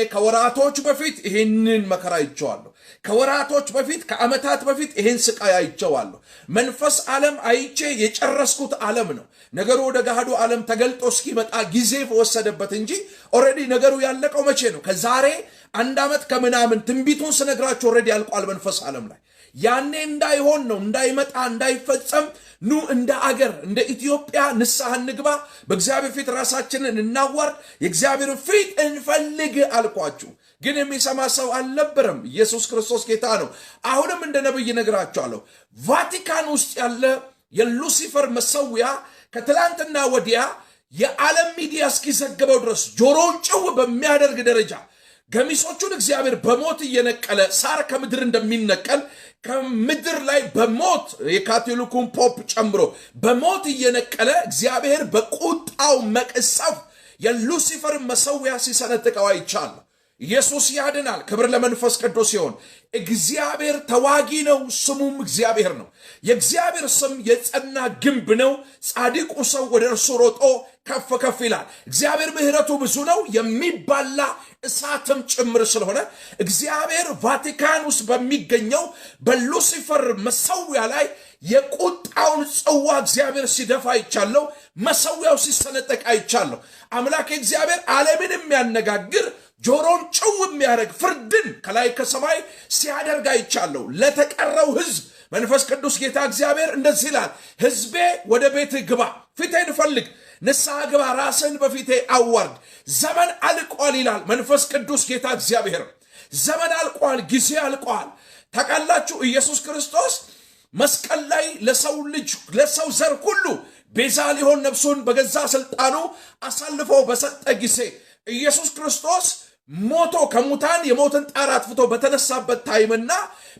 ከወራቶች በፊት ይሄንን መከራ አይቼዋለሁ። ከወራቶች በፊት ከዓመታት በፊት ይሄን ስቃይ አይቼዋለሁ። መንፈስ ዓለም አይቼ የጨረስኩት ዓለም ነው። ነገሩ ወደ ገሃዱ ዓለም ተገልጦ እስኪመጣ ጊዜ ወሰደበት እንጂ ኦሬዲ ነገሩ ያለቀው መቼ ነው? ከዛሬ 1 ዓመት ከምናምን ትንቢቱን ስነግራችሁ ኦሬዲ ያልቋል መንፈስ ዓለም ላይ። ያኔ እንዳይሆን ነው እንዳይመጣ እንዳይፈጸም ኑ እንደ አገር እንደ ኢትዮጵያ ንስሐ እንግባ፣ በእግዚአብሔር ፊት ራሳችንን እናዋርድ፣ የእግዚአብሔር ፊት እንፈልግ አልኳችሁ። ግን የሚሰማ ሰው አልነበረም። ኢየሱስ ክርስቶስ ጌታ ነው። አሁንም እንደ ነብይ ነግራችኋለሁ። ቫቲካን ውስጥ ያለ የሉሲፈር መሰዊያ ከትላንትና ወዲያ የዓለም ሚዲያ እስኪዘግበው ድረስ ጆሮውን ጭው በሚያደርግ ደረጃ ገሚሶቹን እግዚአብሔር በሞት እየነቀለ ሳር ከምድር እንደሚነቀል ከምድር ላይ በሞት የካቶሊኩን ፖፕ ጨምሮ በሞት እየነቀለ እግዚአብሔር በቁጣው መቅሰፍ የሉሲፈር መሰዊያ ሲሰነጥቀው አይቻለሁ። ኢየሱስ ያድናል። ክብር ለመንፈስ ቅዱስ ይሁን። እግዚአብሔር ተዋጊ ነው፣ ስሙም እግዚአብሔር ነው። የእግዚአብሔር ስም የጸና ግንብ ነው። ጻድቁ ሰው ወደ እርሱ ሮጦ ከፍ ከፍ ይላል። እግዚአብሔር ምሕረቱ ብዙ ነው፣ የሚባላ እሳትም ጭምር ስለሆነ እግዚአብሔር ቫቲካን ውስጥ በሚገኘው በሉሲፈር መሰዊያ ላይ የቁጣውን ጽዋ እግዚአብሔር ሲደፋ አይቻለሁ። መሰዊያው ሲሰነጠቅ አይቻለሁ። አምላክ እግዚአብሔር ዓለምን የሚያነጋግር ጆሮን ጭው የሚያደርግ ፍርድን ከላይ ከሰማይ ሲያደርግ አይቻለሁ። ለተቀረው ሕዝብ መንፈስ ቅዱስ ጌታ እግዚአብሔር እንደዚህ ይላል፣ ሕዝቤ ወደ ቤትህ ግባ፣ ፊቴን ፈልግ፣ ንስሐ ግባ፣ ራስን በፊቴ አዋርድ፣ ዘመን አልቋል ይላል መንፈስ ቅዱስ ጌታ እግዚአብሔር። ዘመን አልቋል፣ ጊዜ አልቋል። ታውቃላችሁ ኢየሱስ ክርስቶስ መስቀል ላይ ለሰው ዘር ሁሉ ቤዛ ሊሆን ነፍሱን በገዛ ስልጣኑ አሳልፎ በሰጠ ጊዜ ኢየሱስ ክርስቶስ ሞቶ ከሙታን የሞትን ጣር አጥፍቶ በተነሳበት ታይምና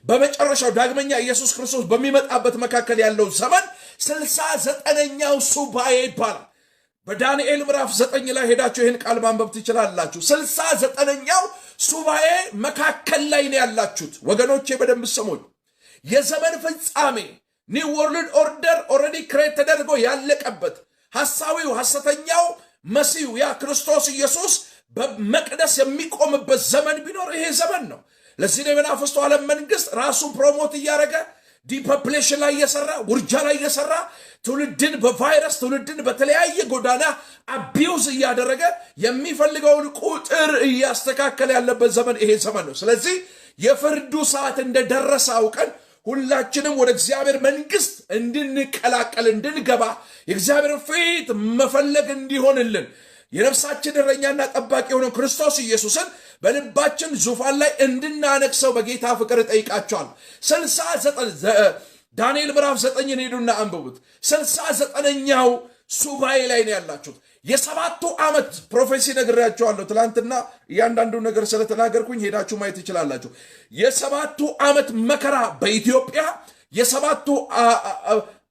በመጨረሻው ዳግመኛ ኢየሱስ ክርስቶስ በሚመጣበት መካከል ያለው ዘመን 69ኛው ሱባኤ ይባላል። በዳንኤል ምዕራፍ 9 ላይ ሄዳችሁ ይህን ቃል ማንበብ ትችላላችሁ። 69ኛው ሱባኤ መካከል ላይ ነው ያላችሁት ወገኖቼ፣ በደንብ ስሙኝ። የዘመን ፍጻሜ ኒው ወርልድ ኦርደር ኦልሬዲ ክሬት ተደርጎ ያለቀበት ሐሳዊው ሐሰተኛው መሲሁ ያ ክርስቶስ ኢየሱስ በመቅደስ የሚቆምበት ዘመን ቢኖር ይሄ ዘመን ነው። ለዚህ ነው የመናፍስቱ ዓለም መንግስት ራሱን ፕሮሞት እያደረገ ዲፖፕሌሽን ላይ እየሰራ ውርጃ ላይ እየሰራ ትውልድን በቫይረስ ትውልድን በተለያየ ጎዳና አቢዩዝ እያደረገ የሚፈልገውን ቁጥር እያስተካከለ ያለበት ዘመን ይሄ ዘመን ነው። ስለዚህ የፍርዱ ሰዓት እንደደረሰ አውቀን ሁላችንም ወደ እግዚአብሔር መንግስት እንድንቀላቀል እንድንገባ የእግዚአብሔር ፊት መፈለግ እንዲሆንልን የነፍሳችን እረኛና ጠባቂ የሆነው ክርስቶስ ኢየሱስን በልባችን ዙፋን ላይ እንድናነግሰው በጌታ ፍቅር ጠይቃቸዋል። 69 ዳንኤል ምዕራፍ 9 ሄዱና አንብቡት። 69ኛው ሱባኤ ላይ ነው ያላችሁት። የሰባቱ ዓመት ፕሮፌሲ ነግሬያቸዋለሁ። ትላንትና እያንዳንዱ ነገር ስለተናገርኩኝ ሄዳችሁ ማየት ትችላላችሁ። የሰባቱ ዓመት መከራ በኢትዮጵያ የሰባቱ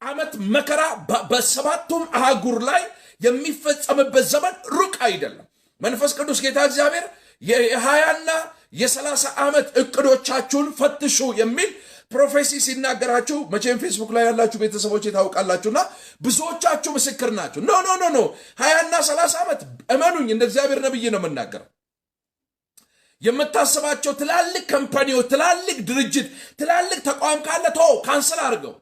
ዓመት መከራ በሰባቱም አህጉር ላይ የሚፈጸምበት ዘመን ሩቅ አይደለም። መንፈስ ቅዱስ ጌታ እግዚአብሔር የ20ና የ30 ዓመት እቅዶቻችሁን ፈትሹ የሚል ፕሮፌሲ ሲናገራችሁ መቼም ፌስቡክ ላይ ያላችሁ ቤተሰቦች ታውቃላችሁና ብዙዎቻችሁ ምስክር ናችሁ። ኖ 20ና 30 ዓመት እመኑኝ፣ እንደ እግዚአብሔር ነብይ ነው የምናገረው። የምታስባቸው ትላልቅ ካምፓኒዎች፣ ትላልቅ ድርጅት፣ ትላልቅ ተቋም ካለ ተው ካንሰል አድርገው።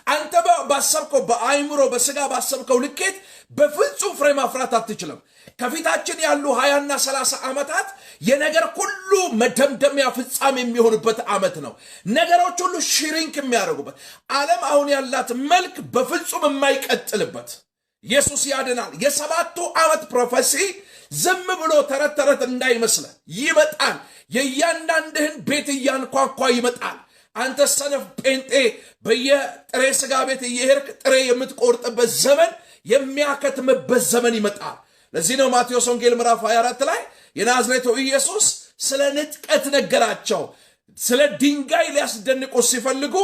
አንተ ባሰብከው በአይምሮ በስጋ ባሰብከው ልኬት በፍጹም ፍሬ ማፍራት አትችልም። ከፊታችን ያሉ 20ና 30 ዓመታት የነገር ሁሉ መደምደሚያ ፍጻሜ የሚሆንበት ዓመት ነው። ነገሮች ሁሉ ሽሪንክ የሚያደርጉበት ዓለም አሁን ያላት መልክ በፍጹም የማይቀጥልበት ኢየሱስ ያድናል። የሰባቱ ዓመት ፕሮፌሲ ዝም ብሎ ተረት ተረት እንዳይመስለ ይመጣል። የእያንዳንድህን ቤት እያንኳኳ ይመጣል። አንተ ሰነፍ ጴንጤ በየጥሬ ስጋ ቤት እየሄድክ ጥሬ የምትቆርጥበት ዘመን የሚያከትምበት ዘመን ይመጣል። ለዚህ ነው ማቴዎስ ወንጌል ምዕራፍ 24 ላይ የናዝሬቱ ኢየሱስ ስለ ንጥቀት ነገራቸው። ስለ ድንጋይ ሊያስደንቁ ሲፈልጉ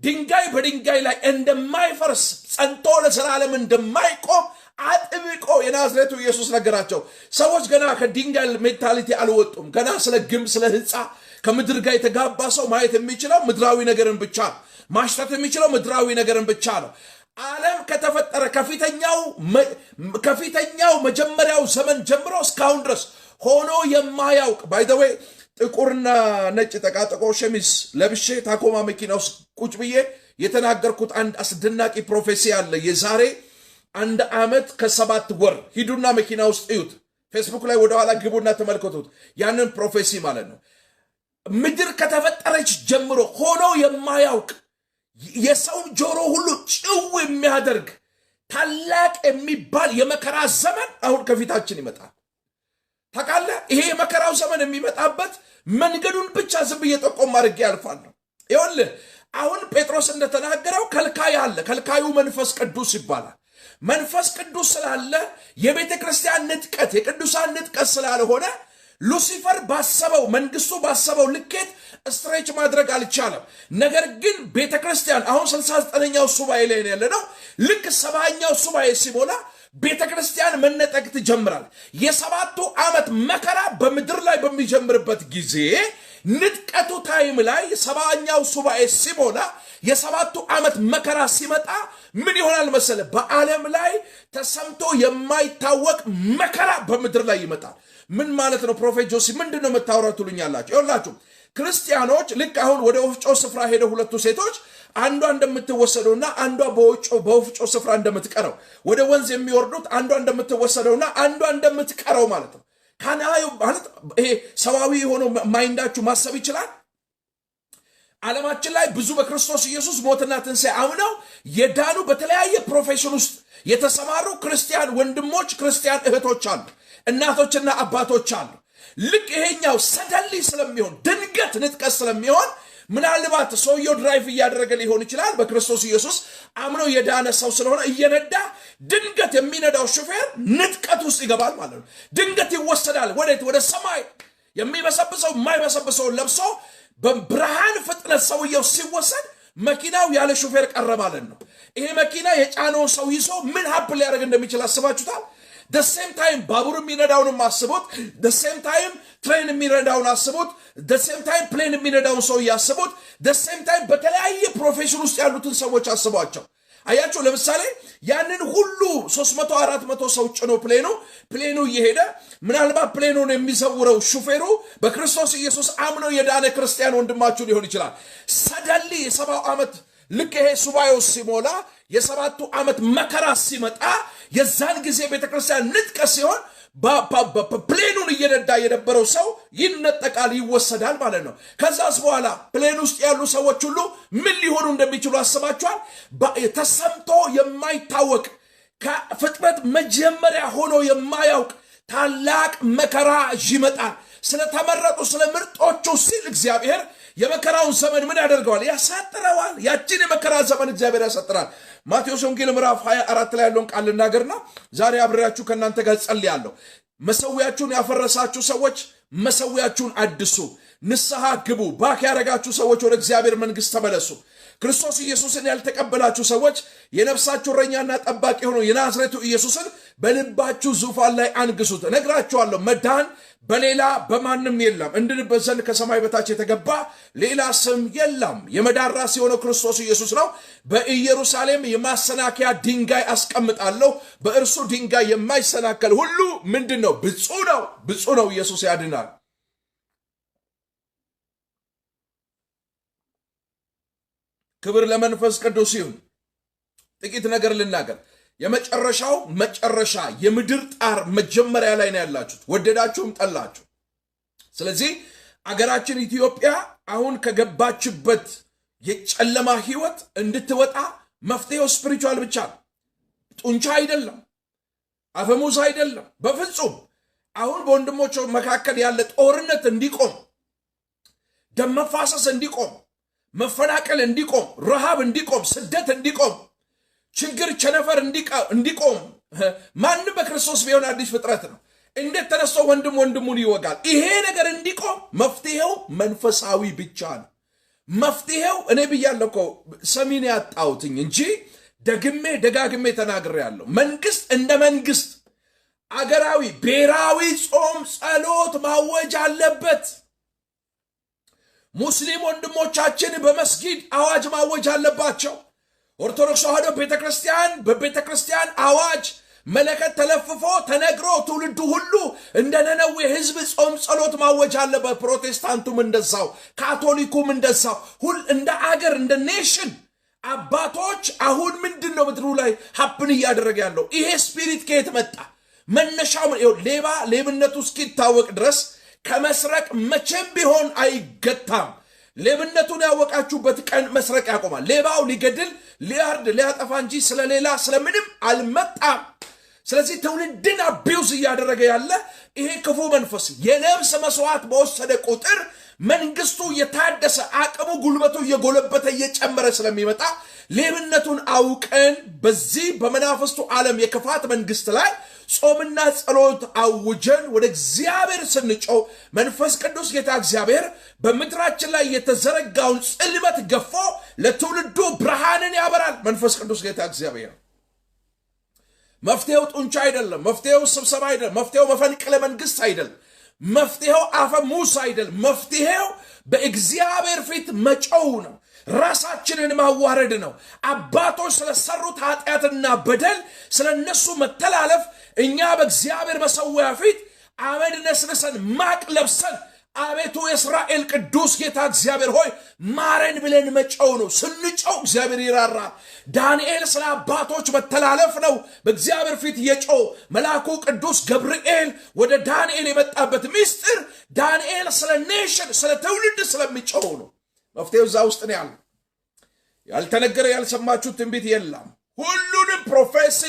ድንጋይ በድንጋይ ላይ እንደማይፈርስ ጸንቶ ለዘላለም እንደማይቆም አጥብቆ የናዝሬቱ ኢየሱስ ነገራቸው። ሰዎች ገና ከድንጋይ ሜንታሊቲ አልወጡም። ገና ስለ ግንብ ስለ ህንፃ ከምድር ጋር የተጋባ ሰው ማየት የሚችለው ምድራዊ ነገርን ብቻ ነው። ማሽተት የሚችለው ምድራዊ ነገርን ብቻ ነው። ዓለም ከተፈጠረ ከፊተኛው መጀመሪያው ዘመን ጀምሮ እስካሁን ድረስ ሆኖ የማያውቅ ባይ ዘ ዌይ ጥቁርና ነጭ ተቃጥቆ ሸሚዝ ለብሼ ታኮማ መኪና ውስጥ ቁጭ ብዬ የተናገርኩት አንድ አስደናቂ ፕሮፌሲ አለ። የዛሬ 1 ዓመት ከ7 ወር ሂዱና መኪና ውስጥ እዩት። ፌስቡክ ላይ ወደ ኋላ ግቡና ተመልከቱት። ያንን ፕሮፌሲ ማለት ነው። ምድር ከተፈጠረች ጀምሮ ሆኖ የማያውቅ የሰውን ጆሮ ሁሉ ጭው የሚያደርግ ታላቅ የሚባል የመከራ ዘመን አሁን ከፊታችን ይመጣል። ታውቃለህ? ይሄ የመከራው ዘመን የሚመጣበት መንገዱን ብቻ ዝም ብዬ ጠቆም አድርጌ ያልፋለሁ። ይኸውልህ አሁን ጴጥሮስ እንደተናገረው ከልካይ አለ። ከልካዩ መንፈስ ቅዱስ ይባላል። መንፈስ ቅዱስ ስላለ የቤተ ክርስቲያን ንጥቀት የቅዱሳን ንጥቀት ስላልሆነ ሉሲፈር ባሰበው መንግስቱ ባሰበው ልኬት ስትሬች ማድረግ አልቻለም። ነገር ግን ቤተ ክርስቲያን አሁን 69ኛው ሱባኤ ላይ ያለ ነው። ልክ 70ኛው ሱባኤ ሲሞላ ቤተ ክርስቲያን መነጠቅ ትጀምራል። የ7 ዓመት መከራ በምድር ላይ በሚጀምርበት ጊዜ ንጥቀቱ ታይም ላይ 70ኛው ሱባኤ ሲሞላ የ7 ዓመት መከራ ሲመጣ ምን ይሆናል መሰለ? በዓለም ላይ ተሰምቶ የማይታወቅ መከራ በምድር ላይ ይመጣል። ምን ማለት ነው? ፕሮፌት ጆሲ ምንድነው የምታወራው ትሉኛላችሁ? ይኸውላችሁ ክርስቲያኖች ልክ አሁን ወደ ወፍጮ ስፍራ ሄደው ሁለቱ ሴቶች አንዷ እንደምትወሰደውና አንዷ በወፍጮ ስፍራ እንደምትቀረው ወደ ወንዝ የሚወርዱት አንዷ እንደምትወሰደውና አንዷ እንደምትቀረው ማለት ነው። ካናዩ ማለት ይሄ ሰዋዊ ሆኖ ማይንዳችሁ ማሰብ ይችላል። ዓለማችን ላይ ብዙ በክርስቶስ ኢየሱስ ሞትና ትንሣኤ አምነው የዳኑ በተለያየ ፕሮፌሽን ውስጥ የተሰማሩ ክርስቲያን ወንድሞች፣ ክርስቲያን እህቶች አሉ፣ እናቶችና አባቶች አሉ። ልክ ይሄኛው ሰደሊ ስለሚሆን ድንገት ንጥቀት ስለሚሆን ምናልባት ሰውየው ድራይቭ እያደረገ ሊሆን ይችላል። በክርስቶስ ኢየሱስ አምኖ የዳነ ሰው ስለሆነ እየነዳ ድንገት የሚነዳው ሹፌር ንጥቀት ውስጥ ይገባል ማለት ነው። ድንገት ይወሰዳል። ወዴት? ወደ ሰማይ። የሚበሰብሰው የማይበሰብሰውን ለብሶ በብርሃን ፍጥነት ሰውየው ሲወሰድ መኪናው ያለ ሹፌር ቀረ ማለት ነው። ይሄ መኪና የጫነውን ሰው ይዞ ምን ሀፕን ሊያደርግ እንደሚችል አስባችሁታል? the same time ባቡር የሚነዳውን አስቡት። the same time ትሬን የሚነዳውን አስቡት። the same time ፕሌን የሚነዳውን ሰው ያስቡት። the same time በተለያየ ፕሮፌሽን ውስጥ ያሉትን ሰዎች አስቧቸው። አያችሁ፣ ለምሳሌ ያንን ሁሉ 300 400 ሰው ጭኖ ፕሌኑ እየሄደ ምናልባት ፕሌኑን የሚዘውረው ሹፌሩ በክርስቶስ ኢየሱስ አምኖ የዳነ ክርስቲያን ወንድማችሁ ሊሆን ይችላል። ሰደሊ የ70 ዓመት ልክ ይሄ ሱባኤው ሲሞላ የ7 ዓመት መከራ ሲመጣ የዛን ጊዜ ቤተክርስቲያን ንጥቀት ሲሆን ፕሌኑን እየነዳ የነበረው ሰው ይነጠቃል፣ ይወሰዳል ማለት ነው። ከዛስ በኋላ ፕሌን ውስጥ ያሉ ሰዎች ሁሉ ምን ሊሆኑ እንደሚችሉ አስባችኋል? ተሰምቶ የማይታወቅ ከፍጥረት መጀመሪያ ሆኖ የማያውቅ ታላቅ መከራ ይመጣል። ስለተመረጡ ስለ ምርጦቹ ሲል እግዚአብሔር የመከራውን ዘመን ምን ያደርገዋል? ያሳጥረዋል። ያችን የመከራ ዘመን እግዚአብሔር ያሳጥራል። ማቴዎስ ወንጌል ምዕራፍ 24 ላይ ያለውን ቃል ልናገርና ዛሬ አብሬያችሁ ከእናንተ ጋር ጸልያለሁ። መሰዊያችሁን ያፈረሳችሁ ሰዎች መሰዊያችሁን አድሱ፣ ንስሐ ግቡ። ባክ ያረጋችሁ ሰዎች ወደ እግዚአብሔር መንግሥት ተመለሱ። ክርስቶስ ኢየሱስን ያልተቀበላችሁ ሰዎች የነፍሳችሁ እረኛና ጠባቂ ሆኖ የናዝሬቱ ኢየሱስን በልባችሁ ዙፋን ላይ አንግሱት። እነግራችኋለሁ መዳን በሌላ በማንም የለም፣ እንድንበት ዘንድ ከሰማይ በታች የተገባ ሌላ ስም የለም። የመዳን ራስ የሆነው ክርስቶስ ኢየሱስ ነው። በኢየሩሳሌም የማሰናከያ ድንጋይ አስቀምጣለሁ፣ በእርሱ ድንጋይ የማይሰናከል ሁሉ ምንድን ነው? ብፁዕ ነው። ብፁዕ ነው። ኢየሱስ ያድናል። ክብር ለመንፈስ ቅዱስ ይሁን። ጥቂት ነገር ልናገር። የመጨረሻው መጨረሻ የምድር ጣር መጀመሪያ ላይ ነው ያላችሁት፣ ወደዳችሁም ጠላችሁ። ስለዚህ አገራችን ኢትዮጵያ አሁን ከገባችበት የጨለማ ህይወት እንድትወጣ መፍትሄው ስፒሪቹዋል ብቻ ነው። ጡንቻ አይደለም፣ አፈሙዝ አይደለም፣ በፍጹም። አሁን በወንድሞች መካከል ያለ ጦርነት እንዲቆም፣ ደም መፋሰስ እንዲቆም፣ መፈናቀል እንዲቆም፣ ረሃብ እንዲቆም፣ ስደት እንዲቆም፣ ችግር ቸነፈር እንዲቆም። ማንም በክርስቶስ ቢሆን አዲስ ፍጥረት ነው። እንዴት ተነስቶ ወንድሙን ይወጋል? ይሄ ነገር እንዲቆም መፍትሄው መንፈሳዊ ብቻ ነው። መፍትሄው እኔ ብያለሁ እኮ ሰሚን ያጣሁትኝ እንጂ ደጋግሜ ተናግሬያለሁ። መንግስት እንደ መንግስት አገራዊ ብሔራዊ ጾም ጸሎት ማወጅ አለበት። ሙስሊም ወንድሞቻችን በመስጊድ አዋጅ ማወጅ አለባቸው። ኦርቶዶክስ ተዋሕዶ ቤተክርስቲያን በቤተክርስቲያን አዋጅ መለከት ተለፍፎ ተነግሮ ትውልዱ ሁሉ እንደ ነነዌ ሕዝብ ጾም ጸሎት ማወጅ አለበት። ፕሮቴስታንቱም እንደዛው፣ ካቶሊኩም እንደዛው፣ ሁል እንደ አገር እንደ ኔሽን አባቶች አሁን ምንድነው ምድሩ ላይ ሀፕን እያደረገ ያለው? ይሄ ስፒሪት ከየት መጣ? መነሻው ሌባ ሌብነቱ እስኪታወቅ ድረስ ከመስረቅ መቼም ቢሆን አይገታም። ሌብነቱን ያወቃችሁበት ቀን መስረቅ ያቆማል። ሌባው ሊገድል ሊያርድ ሊያጠፋ እንጂ ስለሌላ ስለምንም አልመጣም። ስለዚህ ትውልድን አቢውዝ እያደረገ ያለ ይሄ ክፉ መንፈስ የነፍስ መስዋዕት በወሰደ ቁጥር መንግስቱ የታደሰ አቅሙ ጉልበቱ እየጎለበተ እየጨመረ ስለሚመጣ ሌብነቱን አውቀን በዚህ በመናፍስቱ ዓለም የክፋት መንግስት ላይ ጾምና ጸሎት አውጀን ወደ እግዚአብሔር ስንጮህ መንፈስ ቅዱስ ጌታ እግዚአብሔር በምድራችን ላይ የተዘረጋውን ጽልመት ገፎ ለትውልዱ ብርሃንን ያበራል። መንፈስ ቅዱስ ጌታ እግዚአብሔር መፍትሄው ጡንቻ አይደለም። መፍትሄው ስብሰባ አይደለም። መፍትሄው መፈንቅለ መንግስት አይደለም። መፍትሄው አፈሙዝ አይደለም። መፍትሄው በእግዚአብሔር ፊት መጮው ነው። ራሳችንን ማዋረድ ነው። አባቶች ስለሰሩት ኃጢአትና በደል ስለነሱ መተላለፍ እኛ በእግዚአብሔር መሠዊያ ፊት አመድ ነስንሰን ማቅ ለብሰን አቤቱ የእስራኤል ቅዱስ ጌታ እግዚአብሔር ሆይ ማረን ብለን መጮው ነው። ስንጮው እግዚአብሔር ይራራ። ዳንኤል ስለ አባቶች መተላለፍ ነው በእግዚአብሔር ፊት የጮው። መልአኩ ቅዱስ ገብርኤል ወደ ዳንኤል የመጣበት ምስጢር ዳንኤል ስለ ኔሽን ስለ ትውልድ ስለሚጮው ነው። መፍትሄው እዛ ውስጥ ነው ያለው። ያልተነገረ ያልሰማችሁ ትንቢት የለም። ሁሉንም ፕሮፌሲ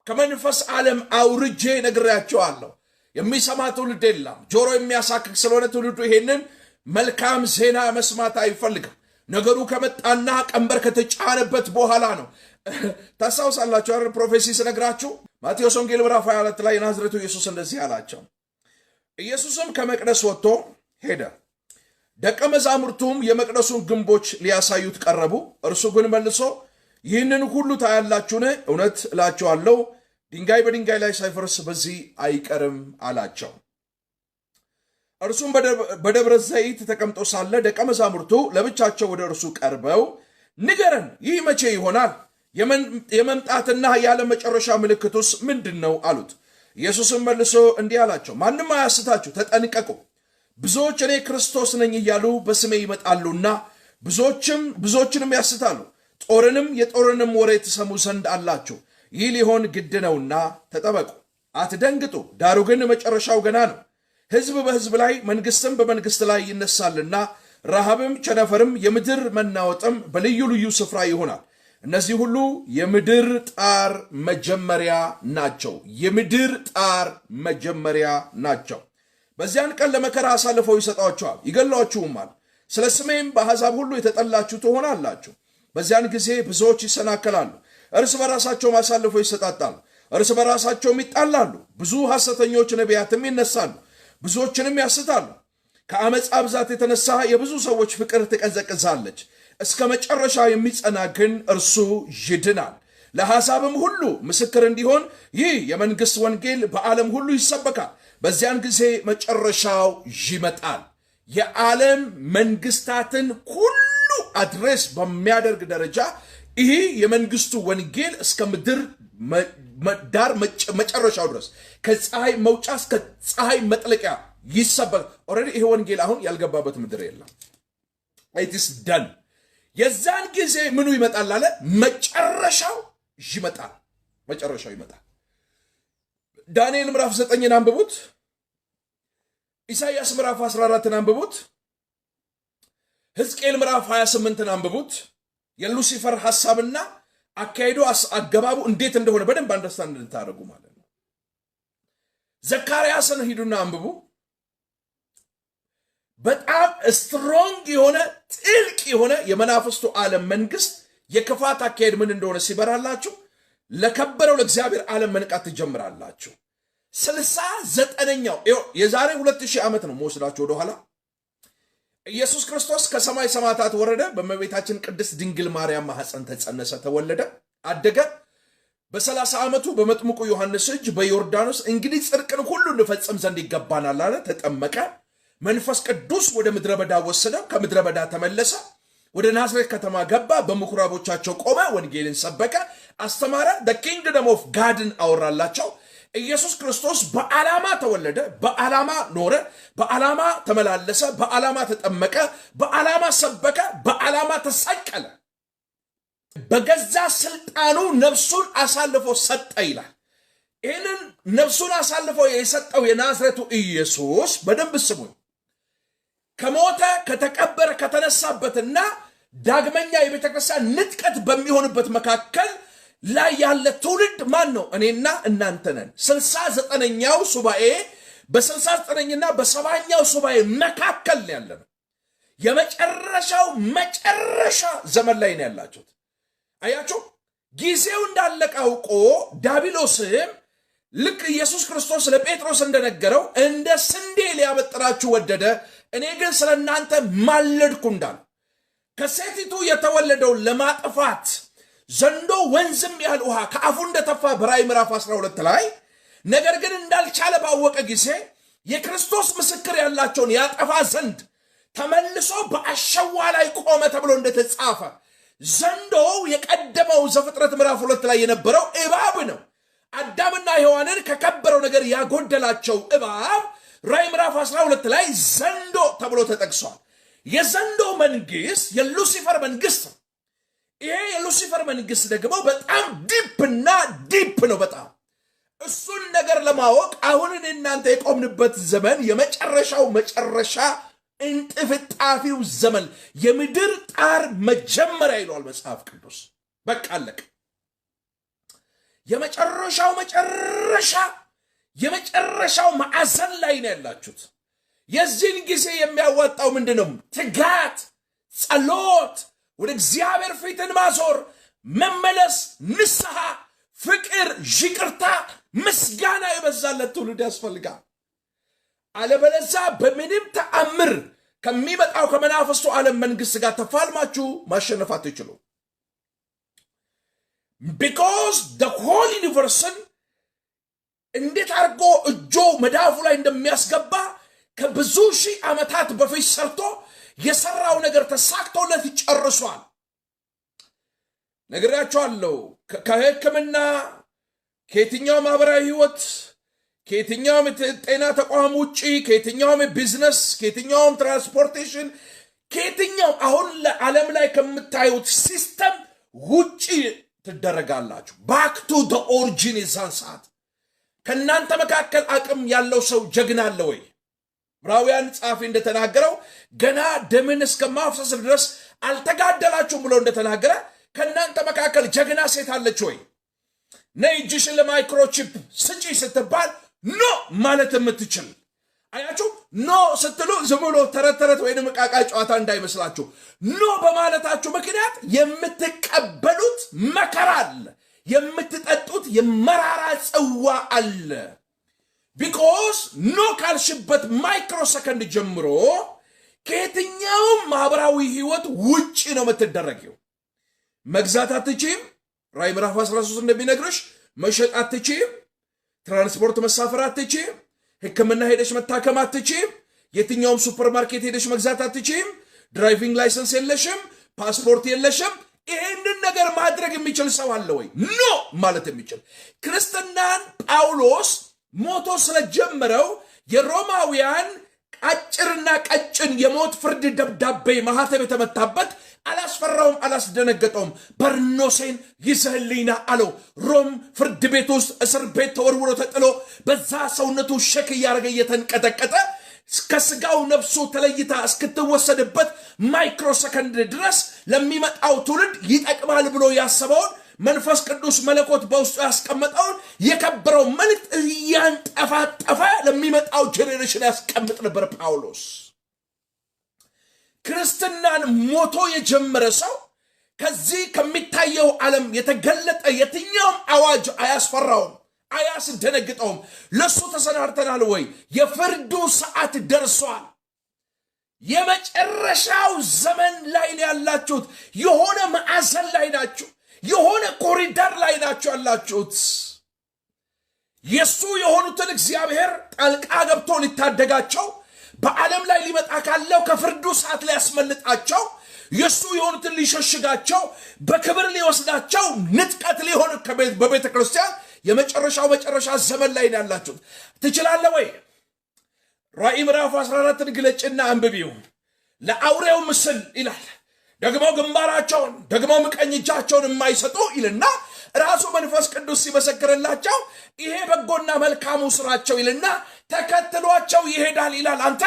ከመንፈስ ዓለም አውርጄ ነግሬያቸዋለሁ። የሚሰማ ትውልድ የለም። ጆሮ የሚያሳክክ ስለሆነ ትውልዱ ይሄንን መልካም ዜና መስማት አይፈልግም። ነገሩ ከመጣና ቀንበር ከተጫነበት በኋላ ነው። ታስታውሳላችሁ አይደል? ፕሮፌሲ ስነግራችሁ ማቴዎስ ወንጌል ምዕራፍ 22 ላይ ናዝሬቱ ኢየሱስ እንደዚህ አላቸው። ኢየሱስም ከመቅደስ ወጥቶ ሄደ። ደቀ መዛሙርቱም የመቅደሱን ግንቦች ሊያሳዩት ቀረቡ። እርሱ ግን መልሶ ይህንን ሁሉ ታያላችሁን? እውነት እላችኋለሁ ድንጋይ በድንጋይ ላይ ሳይፈርስ በዚህ አይቀርም አላቸው። እርሱም በደብረ ዘይት ተቀምጦ ሳለ ደቀ መዛሙርቱ ለብቻቸው ወደ እርሱ ቀርበው ንገረን፣ ይህ መቼ ይሆናል? የመምጣትና ያለ መጨረሻ ምልክቱስ ምንድን ነው አሉት። ኢየሱስም መልሶ እንዲህ አላቸው፣ ማንም አያስታችሁ፣ ተጠንቀቁ። ብዙዎች እኔ ክርስቶስ ነኝ እያሉ በስሜ ይመጣሉና ብዙዎችንም ያስታሉ። ጦርንም የጦርንም ወሬ ትሰሙ ዘንድ አላችሁ። ይህ ሊሆን ግድ ነውና ተጠበቁ፣ አትደንግጡ። ዳሩ ግን መጨረሻው ገና ነው። ሕዝብ በሕዝብ ላይ መንግሥትም በመንግሥት ላይ ይነሳልና ረሃብም ቸነፈርም የምድር መናወጥም በልዩ ልዩ ስፍራ ይሆናል። እነዚህ ሁሉ የምድር ጣር መጀመሪያ ናቸው። የምድር ጣር መጀመሪያ ናቸው። በዚያን ቀን ለመከራ አሳልፈው ይሰጧቸዋል፣ ይገሏችሁማል። ስለ ስሜም በአሕዛብ ሁሉ የተጠላችሁ ትሆናላችሁ። በዚያን ጊዜ ብዙዎች ይሰናከላሉ፣ እርስ በራሳቸውም አሳልፈው ይሰጣጣሉ፣ እርስ በራሳቸውም ይጣላሉ። ብዙ ሐሰተኞች ነቢያትም ይነሳሉ፣ ብዙዎችንም ያስታሉ። ከአመፃ ብዛት የተነሳ የብዙ ሰዎች ፍቅር ትቀዘቅዛለች። እስከ መጨረሻ የሚጸና ግን እርሱ ይድናል። ለአሕዛብም ሁሉ ምስክር እንዲሆን ይህ የመንግሥት ወንጌል በዓለም ሁሉ ይሰበካል። በዚያን ጊዜ መጨረሻው ይመጣል። የዓለም መንግስታትን ሁሉ አድሬስ በሚያደርግ ደረጃ ይህ የመንግስቱ ወንጌል እስከ ምድር ዳር መጨረሻው ድረስ ከፀሐይ መውጫ እስከ ፀሐይ መጥለቂያ ይሰበክ። ኦልሬዲ ይሄ ወንጌል አሁን ያልገባበት ምድር የለም። ኢትስ ደን። የዛን ጊዜ ምኑ ይመጣል አለ? መጨረሻው ይመጣል። መጨረሻው ይመጣል። ዳንኤል ምዕራፍ 9 አንብቡት። ኢሳይያስ ምዕራፍ 14 አንብቡት። ሕዝቅኤል ምዕራፍ 28 አንብቡት። የሉሲፈር ሐሳብና አካሄዱ አገባቡ እንዴት እንደሆነ በደንብ አንደርስታንድ እንድታደርጉ ማለት ነው። ዘካርያስን ሂዱና አንብቡ። በጣም ስትሮንግ የሆነ ጥልቅ የሆነ የመናፍስቱ ዓለም መንግስት የክፋት አካሄድ ምን እንደሆነ ሲበራላችሁ ለከበረው ለእግዚአብሔር ዓለም መንቃት ትጀምራላችሁ። 69ኛው የዛሬ 2000 ዓመት ነው መወስዳችሁ ወደኋላ። ኢየሱስ ክርስቶስ ከሰማይ ሰማያት ወረደ። በእመቤታችን ቅድስት ድንግል ማርያም ማኅፀን ተጸነሰ፣ ተወለደ፣ አደገ። በ30 ዓመቱ በመጥምቁ ዮሐንስ እጅ በዮርዳኖስ እንግዲህ ጽድቅን ሁሉ እንፈጽም ዘንድ ይገባናል አለ። ተጠመቀ። መንፈስ ቅዱስ ወደ ምድረ በዳ ወሰደው። ከምድረ በዳ ተመለሰ። ወደ ናዝሬት ከተማ ገባ፣ በምኩራቦቻቸው ቆመ፣ ወንጌልን ሰበከ፣ አስተማረ፣ the kingdom of Godን አወራላቸው። ኢየሱስ ክርስቶስ በዓላማ ተወለደ፣ በዓላማ ኖረ፣ በዓላማ ተመላለሰ፣ በዓላማ ተጠመቀ፣ በዓላማ ሰበከ፣ በዓላማ ተሰቀለ። በገዛ ስልጣኑ ነፍሱን አሳልፎ ሰጠ ይላል። ይህንን ነፍሱን አሳልፎ የሰጠው የናዝሬቱ ኢየሱስ በደንብ ስሙኝ፣ ከሞተ ከተቀበረ ከተነሳበትና ዳግመኛ የቤተክርስቲያን ንጥቀት በሚሆንበት መካከል ላይ ያለ ትውልድ ማን ነው? እኔና እናንተ ነን። 69ኛው ሱባኤ በ69ኛና በ70ኛው ሱባኤ መካከል ያለ ነው። የመጨረሻው መጨረሻ ዘመን ላይ ነው ያላችሁት። አያችሁ፣ ጊዜው እንዳለቀ አውቆ ዲያብሎስም ልክ ኢየሱስ ክርስቶስ ለጴጥሮስ እንደነገረው እንደ ስንዴ ሊያበጥራችሁ ወደደ፣ እኔ ግን ስለ እናንተ ማለድኩ እንዳለ ከሴቲቱ የተወለደውን ለማጥፋት ዘንዶ ወንዝም ያህል ውሃ ከአፉ እንደተፋ በራእይ ምዕራፍ 12 ላይ ነገር ግን እንዳልቻለ ባወቀ ጊዜ የክርስቶስ ምስክር ያላቸውን ያጠፋ ዘንድ ተመልሶ በአሸዋ ላይ ቆመ ተብሎ እንደተጻፈ ዘንዶው የቀደመው ዘፍጥረት ምዕራፍ 2 ላይ የነበረው እባብ ነው። አዳምና ሔዋንን ከከበረው ነገር ያጎደላቸው እባብ ራእይ ምዕራፍ 12 ላይ ዘንዶ ተብሎ ተጠቅሷል። የዘንዶ መንግስት የሉሲፈር መንግስት ነው። ይሄ የሉሲፈር መንግስት ደግሞ በጣም ዲፕ ነው። በጣም እሱን ነገር ለማወቅ አሁን እናንተ የቆምንበት ዘመን የመጨረሻው መጨረሻ እንጥፍጣፊው ዘመን የምድር ጣር መጀመሪያ ይሏል መጽሐፍ ቅዱስ። በቃ አለቀ። የመጨረሻው ማዕዘን ላይ ነው ያላችሁት። የዚህን ጊዜ የሚያዋጣው ምንድነው? ትጋት፣ ጸሎት፣ ወደ እግዚአብሔር ፊትን ማዞር፣ መመለስ፣ ንስሐ፣ ፍቅር፣ ይቅርታ፣ ምስጋና የበዛለት ትውልድ ያስፈልጋል። አለበለዚያ በምንም ተአምር ከሚመጣው ከመናፍስቱ ዓለም መንግስት ጋር ተፋልማችሁ ማሸነፍ አትችሉ። because the whole universe እንዴት አድርጎ እጆ መዳፉ ላይ እንደሚያስገባ ከብዙ ሺህ ዓመታት በፊት ሰርቶ የሰራው ነገር ተሳክቶለት ይጨርሷል። ነግራችኋለሁ። ከሕክምና ከየትኛው ማህበራዊ ህይወት ከየትኛው ጤና ተቋም ውጪ ከየትኛው ቢዝነስ ከየትኛው ትራንስፖርቴሽን ከየትኛው አሁን ለዓለም ላይ ከምታዩት ሲስተም ውጪ ትደረጋላችሁ። back to the origin የዛን ሰዓት ከእናንተ መካከል አቅም ያለው ሰው ጀግና አለ ወይ? ዕብራውያን ጻፊ እንደተናገረው ገና ደምን እስከ ማፍሰስ ድረስ አልተጋደላችሁም ብሎ እንደተናገረ ከእናንተ መካከል ጀግና ሴት አለች ወይ? ነይ እጅሽን ለማይክሮቺፕ ስጪ ስትባል ኖ ማለት የምትችል አያችሁ። ኖ ስትሉ ዝም ብሎ ተረት ወይንም ዕቃቃ ጨዋታ እንዳይመስላችሁ። ኖ በማለታችሁ ምክንያት የምትቀበሉት መከራ አለ፣ የምትጠጡት የመራራ ጽዋ አለ። ቢኮዝ ኖ ካልሽበት ማይክሮ ሰከንድ ጀምሮ ከየትኛውም ማህበራዊ ህይወት ውጪ ነው የምትደረገው። መግዛት አትችይም። ራእይ ምዕራፍ 13 እንደሚነግርሽ መሸጥ አትችይም። ትራንስፖርት መሳፈር አትችይም። ሕክምና ሄደሽ መታከም አትችይም። የትኛውም ሱፐርማርኬት ሄደሽ መግዛት አትችይም። ድራይቪንግ ላይሰንስ የለሽም። ፓስፖርት የለሽም። ይህንን ነገር ማድረግ የሚችል ሰው አለ ወይ? ኖ ማለት የሚችል ክርስትናን ጳውሎስ ሞቶ ስለጀመረው የሮማውያን አጭርና ቀጭን የሞት ፍርድ ደብዳቤ ማህተም የተመታበት አላስፈራውም፣ አላስደነገጠውም። በርኖሴን ይዘህልኝና አለው። ሮም ፍርድ ቤት ውስጥ እስር ቤት ተወርውሮ ተጥሎ በዛ ሰውነቱ ሸክ እያደረገ እየተንቀጠቀጠ ከስጋው ነፍሱ ተለይታ እስክትወሰድበት ማይክሮ ሰከንድ ድረስ ለሚመጣው ትውልድ ይጠቅማል ብሎ ያሰበውን መንፈስ ቅዱስ መለኮት በውስጡ ያስቀመጠውን የከበረው መልእክት እያንጠፋጠፈ ለሚመጣው ጄኔሬሽን ያስቀምጥ ነበር ጳውሎስ። ክርስትናን ሞቶ የጀመረ ሰው ከዚህ ከሚታየው ዓለም የተገለጠ የትኛውም አዋጅ አያስፈራውም፣ አያስደነግጠውም። ለሱ ተሰናድተናል ወይ? የፍርዱ ሰዓት ደርሷል። የመጨረሻው ዘመን ላይ ያላችሁት የሆነ ማዕዘን ላይ ናችሁ። የሆነ ኮሪደር ላይ ናችሁ ያላችሁት። የሱ የሆኑትን እግዚአብሔር ጣልቃ ገብቶ ሊታደጋቸው በዓለም ላይ ሊመጣ ካለው ከፍርዱ ሰዓት ላይ ያስመልጣቸው የሱ የሆኑትን ሊሸሽጋቸው በክብር ሊወስዳቸው ንጥቀት ሊሆን በቤተ ክርስቲያን መጨረሻ ዘመን ላይ ያላችሁ ትችላለህ ወይ? ራእይ ምዕራፍ 14 ግለጭና አንብቢው። ለአውሬው ምስል ይላል ደግሞ ግንባራቸውን ደግሞ ቀኝ እጃቸውን የማይሰጡ ይልና ራሱ መንፈስ ቅዱስ ሲመሰክርላቸው ይሄ በጎና መልካሙ ስራቸው ይልና ተከትሏቸው ይሄዳል ይላል። አንተ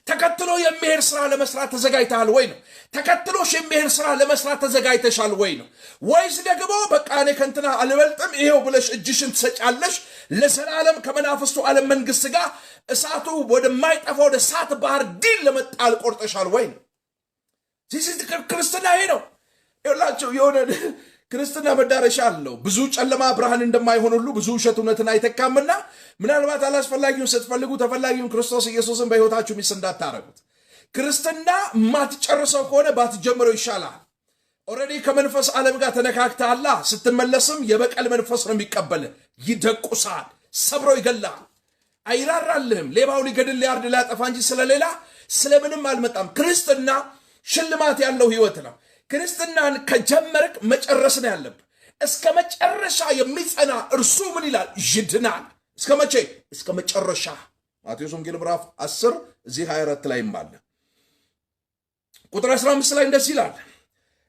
ተከትሎ የሚሄድ ስራ ለመስራት ተዘጋጅተሃል ወይ ነው? ተከትሎሽ የሚሄድ ስራ ለመስራት ተዘጋጅተሻል ወይ ነው? ወይስ ደግሞ በቃ እኔ ከንትና አልበልጥም ይሄው ብለሽ እጅሽን ትሰጫለሽ ለዘላለም ከመናፍስቱ ዓለም መንግስት ጋር እሳቱ ወደማይጠፋው ወደ እሳት ባህር ዲል ለመጣል ቆርጠሻል ወይ ነው? ክርስትና ይሄ ነው ይላችሁ። የሆነ ክርስትና መዳረሻ አለው። ብዙ ጨለማ ብርሃን እንደማይሆን ሁሉ ብዙ ውሸት እውነትን አይተካምና ምናልባት አላስፈላጊውን ስትፈልጉ ተፈላጊውን ክርስቶስ ኢየሱስን በሕይወታችሁ ሚስ እንዳታረጉት። ክርስትና ማትጨርሰው ከሆነ ባትጀምረው ይሻላል። ኦልሬዲ ከመንፈስ ዓለም ጋር ተነካክተሃል። ስትመለስም የበቀል መንፈስ ነው የሚቀበል። ይደቁሳል፣ ሰብሮ ይገላል፣ አይራራልህም። ሌባው ሊገድል ሊያርድ ሊያጠፋ እንጂ ስለሌላ ስለምንም አልመጣም። ክርስትና ሽልማት ያለው ህይወት ነው። ክርስትናን ከጀመርክ መጨረስ ነው ያለብህ። እስከ መጨረሻ የሚጸና እርሱ ምን ይላል? ይድናል። እስከ መቼ? እስከ መጨረሻ። ማቴዎስ ወንጌል ምዕራፍ 10 እዚህ 24 ላይም አለ። ቁጥር 15 ላይ እንደዚህ ይላል፣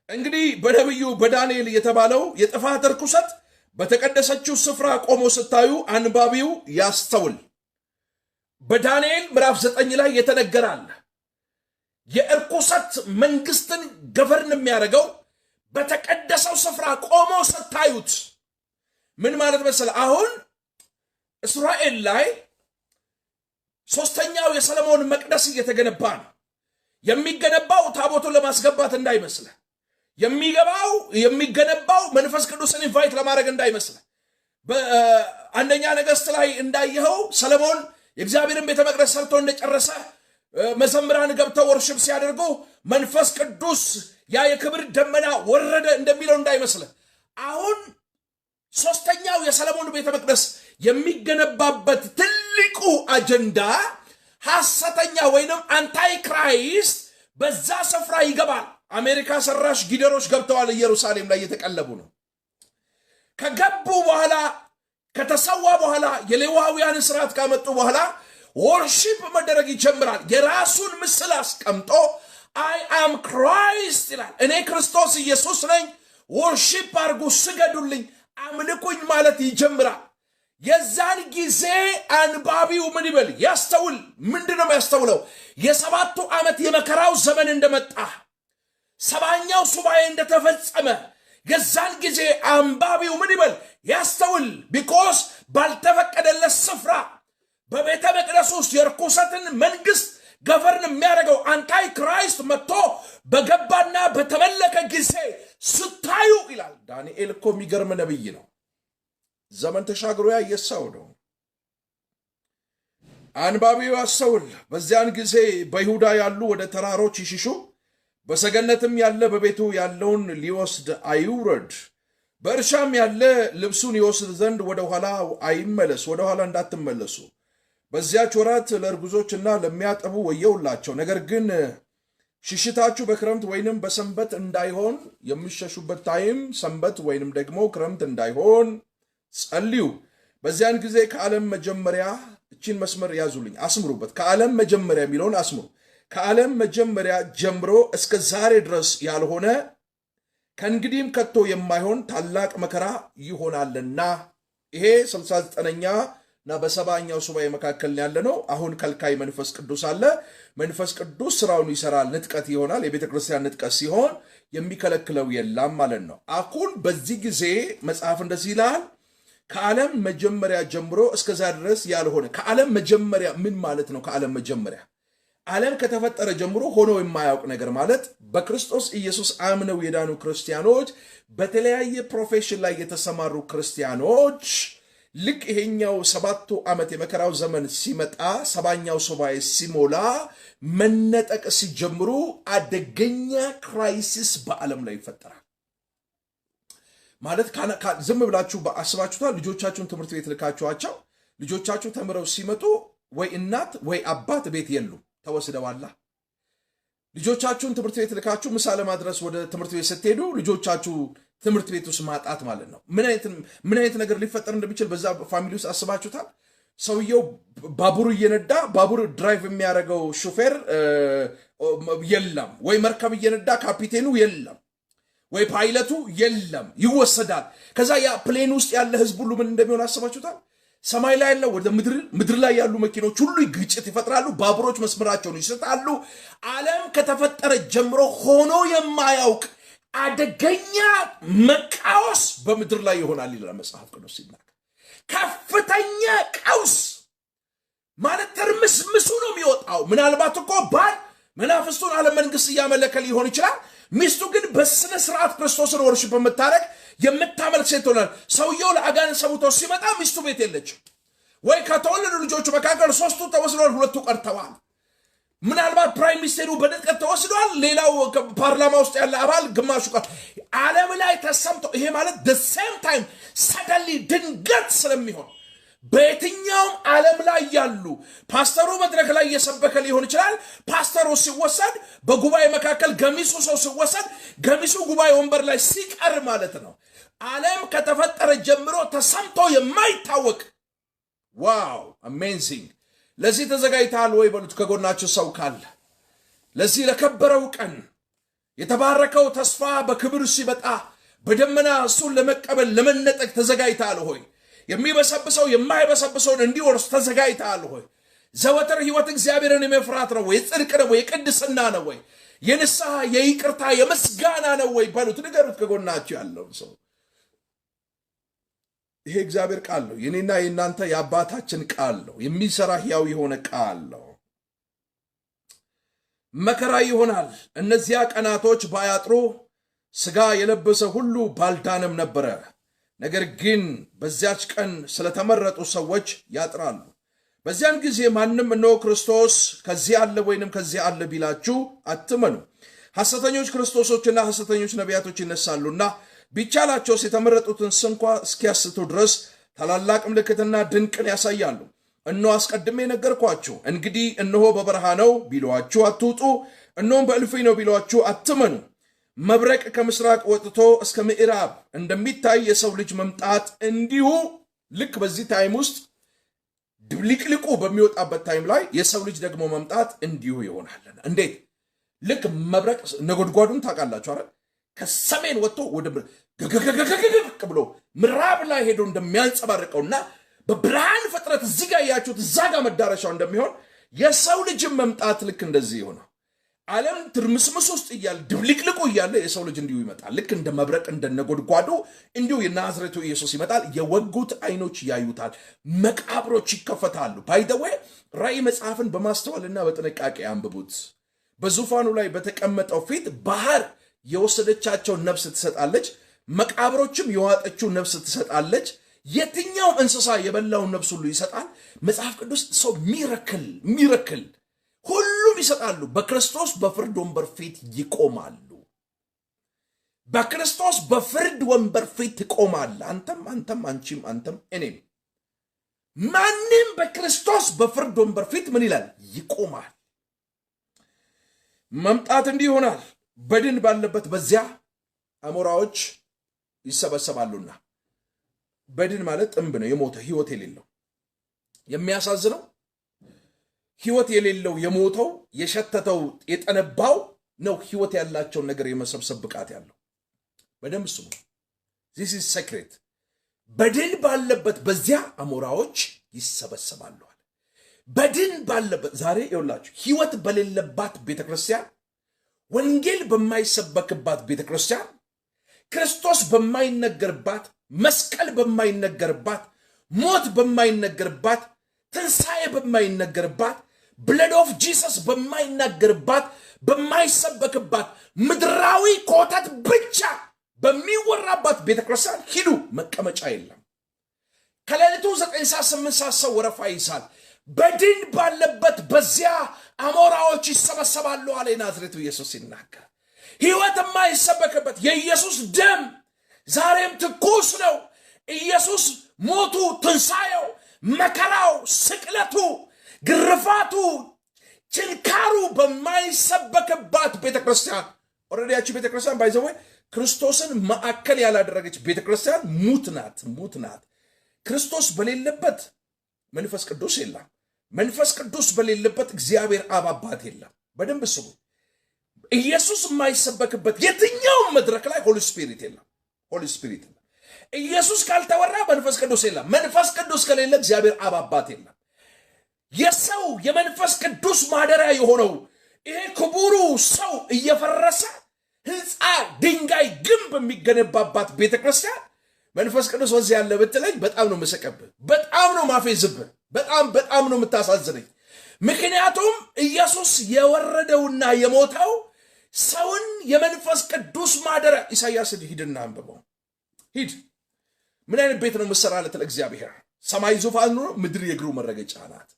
እንግዲህ በነቢዩ በዳንኤል የተባለው የጥፋት ርኩሰት በተቀደሰችው ስፍራ ቆሞ ስታዩ አንባቢው ያስተውል። በዳንኤል ምዕራፍ 9 ላይ የተነገራል። የእርኩሰት መንግስትን ገቨርን የሚያደርገው በተቀደሰው ስፍራ ቆሞ ስታዩት ምን ማለት መሰለ? አሁን እስራኤል ላይ ሶስተኛው የሰለሞን መቅደስ እየተገነባ ነው። የሚገነባው ታቦቱን ለማስገባት እንዳይመስለ፣ የሚገነባው መንፈስ ቅዱስን ኢንቫይት ለማድረግ እንዳይመስለ። በአንደኛ ነገሥት ላይ እንዳየኸው ሰለሞን የእግዚአብሔርን ቤተ መቅደስ ሰርቶ እንደጨረሰ መዘምራን ገብተው ወርሽፕ ሲያደርጉ መንፈስ ቅዱስ ያ የክብር ደመና ወረደ እንደሚለው እንዳይመስለ። አሁን ሶስተኛው የሰለሞን ቤተ መቅደስ የሚገነባበት ትልቁ አጀንዳ ሐሰተኛ ወይንም አንታይ ክራይስት በዛ ስፍራ ይገባል። አሜሪካ ሰራሽ ጊደሮች ገብተዋል። ኢየሩሳሌም ላይ እየተቀለቡ ነው። ከገቡ በኋላ ከተሰዋ በኋላ የሌዋውያን ስርዓት ካመጡ በኋላ ወርሺፕ መደረግ ይጀምራል። የራሱን ምስል አስቀምጦ አይ አም ክራይስት ይላል። እኔ ክርስቶስ ኢየሱስ ነኝ፣ ወርሺፕ አርጉ፣ ስገዱልኝ፣ አምልኩኝ ማለት ይጀምራል። የዛን ጊዜ አንባቢው ምን ይበል? ያስተውል። ምንድነው ያስተውለው? የሰባቱ ዓመት የመከራው ዘመን እንደመጣ፣ ሰባኛው ሱባኤ እንደተፈጸመ የዛን ጊዜ አንባቢው ምን ይበል? ያስተውል። ቢኮዝ ባልተፈቀደለት ስፍራ በቤተ መቅደስ ውስጥ የርኩሰትን መንግስት ገቨርን የሚያደርገው አንታይ ክራይስት መጥቶ በገባና በተመለከ ጊዜ ስታዩ ይላል። ዳንኤል እኮ የሚገርም ነብይ ነው። ዘመን ተሻግሮ ያየ ሰው ነው። አንባቢው ያስተውል። በዚያን ጊዜ በይሁዳ ያሉ ወደ ተራሮች ይሽሹ፣ በሰገነትም ያለ በቤቱ ያለውን ሊወስድ አይውረድ፣ በእርሻም ያለ ልብሱን ይወስድ ዘንድ ወደ ኋላ አይመለስ። ወደ ኋላ እንዳትመለሱ። በዚያች ወራት ለእርጉዞችና ለሚያጠቡ ወየውላቸው። ነገር ግን ሽሽታችሁ በክረምት ወይንም በሰንበት እንዳይሆን፣ የሚሸሹበት ታይም ሰንበት ወይንም ደግሞ ክረምት እንዳይሆን ጸልዩ። በዚያን ጊዜ ከዓለም መጀመሪያ፣ እቺን መስመር ያዙልኝ፣ አስምሩበት። ከዓለም መጀመሪያ የሚለውን አስምሩ። ከዓለም መጀመሪያ ጀምሮ እስከ ዛሬ ድረስ ያልሆነ ከእንግዲህም ከቶ የማይሆን ታላቅ መከራ ይሆናልና። ይሄ 69ኛ እና በሰባኛው ሱባኤ መካከል ያለ ነው። አሁን ከልካይ መንፈስ ቅዱስ አለ። መንፈስ ቅዱስ ስራውን ይሰራል። ንጥቀት ይሆናል። የቤተ ክርስቲያን ንጥቀት ሲሆን የሚከለክለው የለም ማለት ነው። አሁን በዚህ ጊዜ መጽሐፍ እንደዚህ ይላል፣ ከዓለም መጀመሪያ ጀምሮ እስከዛ ድረስ ያልሆነ። ከዓለም መጀመሪያ ምን ማለት ነው? ከዓለም መጀመሪያ ዓለም ከተፈጠረ ጀምሮ ሆኖ የማያውቅ ነገር ማለት በክርስቶስ ኢየሱስ አምነው የዳኑ ክርስቲያኖች፣ በተለያየ ፕሮፌሽን ላይ የተሰማሩ ክርስቲያኖች ልክ ይሄኛው ሰባቱ ዓመት የመከራው ዘመን ሲመጣ፣ ሰባኛው ሱባኤ ሲሞላ መነጠቅ ሲጀምሩ አደገኛ ክራይሲስ በዓለም ላይ ይፈጠራል። ማለት ዝም ብላችሁ አስባችሁታል? ልጆቻችሁን ትምህርት ቤት ልካችኋቸው ልጆቻችሁ ተምረው ሲመጡ ወይ እናት ወይ አባት ቤት የሉም፣ ተወስደዋላ። ልጆቻችሁን ትምህርት ቤት ልካችሁ ምሳ ለማድረስ ወደ ትምህርት ቤት ስትሄዱ ልጆቻችሁ ትምህርት ቤት ውስጥ ማጣት ማለት ነው። ምን አይነት ነገር ሊፈጠር እንደሚችል በዛ ፋሚሊ ውስጥ አስባችሁታል? ሰውየው ባቡር እየነዳ ባቡር ድራይቭ የሚያደርገው ሹፌር የለም፣ ወይ መርከብ እየነዳ ካፒቴኑ የለም፣ ወይ ፓይለቱ የለም፣ ይወሰዳል። ከዛ ያ ፕሌን ውስጥ ያለ ህዝብ ሁሉ ምን እንደሚሆን አስባችሁታል? ሰማይ ላይ ያለው ወደ ምድር ላይ ያሉ መኪኖች ሁሉ ግጭት ይፈጥራሉ። ባቡሮች መስመራቸውን ይስታሉ። ዓለም ከተፈጠረ ጀምሮ ሆኖ የማያውቅ አደገኛ መቃወስ በምድር ላይ ይሆናል ይላል መጽሐፍ ቅዱስ ሲናገር። ከፍተኛ ቀውስ ማለት ትርምስምሱ ነው የሚወጣው። ምናልባት እኮ ባል መናፍስቱን ዓለም መንግስት እያመለከ ሊሆን ይችላል። ሚስቱ ግን በስነ ስርዓት ክርስቶስን ወርሽፕ በመታረቅ የምታመልክ ሴት ሆናል። ሰውየው ለአጋንንት ሰውቶ ሲመጣ ሚስቱ ቤት የለችም። ወይ ከተወለዱ ልጆቹ መካከል 3ቱ ተወስደዋል፣ 2ቱ ቀርተዋል። ምናልባት ፕራይም ሚኒስቴሩ በንጥቀት ተወስደዋል፣ ሌላው ፓርላማ ውስጥ ያለ አባል ግማሹ ቀር። ዓለም ላይ ተሰምቶ ይሄ ማለት the same time suddenly ድንገት ስለሚሆን በየትኛውም ዓለም ላይ ያሉ ፓስተሩ መድረክ ላይ እየሰበከ ሊሆን ይችላል። ፓስተሩ ሲወሰድ በጉባኤ መካከል ገሚሱ ሰው ሲወሰድ ገሚሱ ጉባኤ ወንበር ላይ ሲቀር ማለት ነው። ዓለም ከተፈጠረ ጀምሮ ተሰምቶ የማይታወቅ ዋው አሜዚንግ። ለዚህ ተዘጋጅተሃል ወይ በሉት ከጎናችሁ ሰው ካለ። ለዚህ ለከበረው ቀን የተባረከው ተስፋ በክብር ሲመጣ በደመና እሱን ለመቀበል ለመነጠቅ ተዘጋጅተሃል ሆይ? የሚበሰብሰው የማይበሰብሰውን እንዲወርስ ተዘጋጅተሃል ሆይ? ዘወትር ህይወት እግዚአብሔርን የመፍራት ነው ወይ? ጽድቅ ነው ወይ? ቅድስና ነው ወይ? የንስሐ የይቅርታ የምስጋና ነው ወይ በሉት። ንገሩት ከጎናችሁ ያለው ሰው። ይሄ እግዚአብሔር ቃል ነው። የኔና የእናንተ የአባታችን ቃል ነው። የሚሰራ ሕያው የሆነ ቃል ነው። መከራ ይሆናል። እነዚያ ቀናቶች ባያጥሩ ሥጋ የለበሰ ሁሉ ባልዳነም ነበረ። ነገር ግን በዚያች ቀን ስለተመረጡ ሰዎች ያጥራሉ። በዚያን ጊዜ ማንም እነሆ ክርስቶስ ከዚህ አለ ወይንም ከዚህ አለ ቢላችሁ አትመኑ። ሐሰተኞች ክርስቶሶችና ሐሰተኞች ነቢያቶች ይነሳሉና ቢቻላቸውስ የተመረጡትን ስንኳ እስኪያስቱ ድረስ ታላላቅ ምልክትና ድንቅን ያሳያሉ። እነሆ አስቀድሜ ነገርኳችሁ። እንግዲህ እነሆ በበረሃ ነው ቢሏችሁ አትውጡ፣ እነሆም በእልፍኝ ነው ቢሏችሁ አትመኑ። መብረቅ ከምስራቅ ወጥቶ እስከ ምዕራብ እንደሚታይ የሰው ልጅ መምጣት እንዲሁ ልክ በዚህ ታይም ውስጥ ድብልቅልቁ በሚወጣበት ታይም ላይ የሰው ልጅ ደግሞ መምጣት እንዲሁ ይሆናል። እንዴት? ልክ መብረቅ ነጎድጓዱን ታውቃላችሁ አይደል? ከሰሜን ወጥቶ ወደ ገገገገገገ ብሎ ምዕራብ ላይ ሄዶ እንደሚያንጸባርቀውና በብርሃን ፍጥረት እዚህ ጋር ያያችሁት እዛ ጋር መዳረሻው እንደሚሆን የሰው ልጅ መምጣት ልክ እንደዚህ ይሆናል። ዓለም ትርምስምስ ውስጥ እያለ ድብልቅልቁ እያለ የሰው ልጅ እንዲሁ ይመጣል። ልክ እንደ መብረቅ እንደነጎድጓዱ እንዲሁ የናዝሬቱ ኢየሱስ ይመጣል። የወጉት አይኖች ያዩታል፣ መቃብሮች ይከፈታሉ። ባይ ዘ ዌይ ራእይ መጽሐፍን በማስተዋልና በጥንቃቄ አንብቡት። በዙፋኑ ላይ በተቀመጠው ፊት ባህር የወሰደቻቸው ነፍስ ትሰጣለች፣ መቃብሮችም የዋጠችው ነፍስ ትሰጣለች። የትኛውም እንስሳ የበላውን ነፍስ ሁሉ ይሰጣል። መጽሐፍ ቅዱስ ሰው ሚረክል ሁሉም ይሰጣሉ። በክርስቶስ በፍርድ ወንበር ፊት ይቆማሉ። በክርስቶስ በፍርድ ወንበር ፊት ይቆማል። አንተም አንቺም አንተም እኔም ማንም በክርስቶስ በፍርድ ወንበር ፊት ምን ይላል? ይቆማል። መምጣት እንዲህ ይሆናል። በድን ባለበት በዚያ አሞራዎች ይሰበሰባሉና። በድን ማለት ጥንብ ነው፣ የሞተ ህይወት የሌለው። የሚያሳዝነው ህይወት የሌለው የሞተው የሸተተው የጠነባው ነው ህይወት ያላቸውን ነገር የመሰብሰብ ብቃት ያለው። በደንብ ስሙ። this is secret። በድን ባለበት በዚያ አሞራዎች ይሰበሰባሉ። በድን ባለበት ዛሬ ይውላችሁ ህይወት በሌለባት ቤተክርስቲያን፣ ወንጌል በማይሰበክባት ቤተክርስቲያን፣ ክርስቶስ በማይነገርባት፣ መስቀል በማይነገርባት፣ ሞት በማይነገርባት፣ ትንሣኤ በማይነገርባት፣ ብለድ ኦፍ ጂሰስ በማይናገርባት፣ በማይሰበክባት፣ ምድራዊ ኮተት ብቻ በሚወራባት ቤተክርስቲያን ሂዱ፣ መቀመጫ የለም። ከሌሊቱ 9 ሰዓት 8 ሰዓት ሰው ወረፋ ይይዛል። በድን ባለበት በዚያ አሞራዎች ይሰበሰባሉ አለ ናዝሬቱ ኢየሱስ ሲናገር። ህይወት የማይሰበክበት የኢየሱስ ደም ዛሬም ትኩስ ነው። ኢየሱስ ሞቱ፣ ትንሣኤው፣ መከራው፣ ስቅለቱ፣ ግርፋቱ፣ ችንካሩ በማይሰበክባት ቤተክርስቲያን ኦሬዲ ያቺ ቤተክርስቲያን ባይዘው ክርስቶስን ማዕከል ያላደረገች ቤተክርስቲያን ሙት ናት። ክርስቶስ በሌለበት መንፈስ ቅዱስ የለም። መንፈስ ቅዱስ በሌለበት እግዚአብሔር አብ አባት የለም። በደንብ ስሙ። ኢየሱስ የማይሰበክበት የትኛው መድረክ ላይ ሆሊ ስፒሪት የለም። ኢየሱስ ካልተወራ መንፈስ ቅዱስ የለም። መንፈስ ቅዱስ ከሌለ እግዚአብሔር አብ አባት የለም። የሰው የመንፈስ ቅዱስ ማደሪያ የሆነው ይሄ ክቡሩ ሰው እየፈረሰ ህንፃ ድንጋይ ግንብ የሚገነባባት ቤተክርስቲያን መንፈስ ቅዱስ ወዚህ ያለ ብትለኝ በጣም ነው መሰቀብህ፣ በጣም ነው ማፌዝብህ፣ በጣም ነው የምታሳዝነኝ። ምክንያቱም ኢየሱስ የወረደውና የሞተው ሰውን የመንፈስ ቅዱስ ማደሪያ ኢሳይያስ ሂድና አንብበው። ሂድ ምን አይነት ቤት ነው መሰራለት ለእግዚአብሔር? ሰማይ ዙፋኑ ነው፣ ምድር የእግሩ መረገጫ ናት።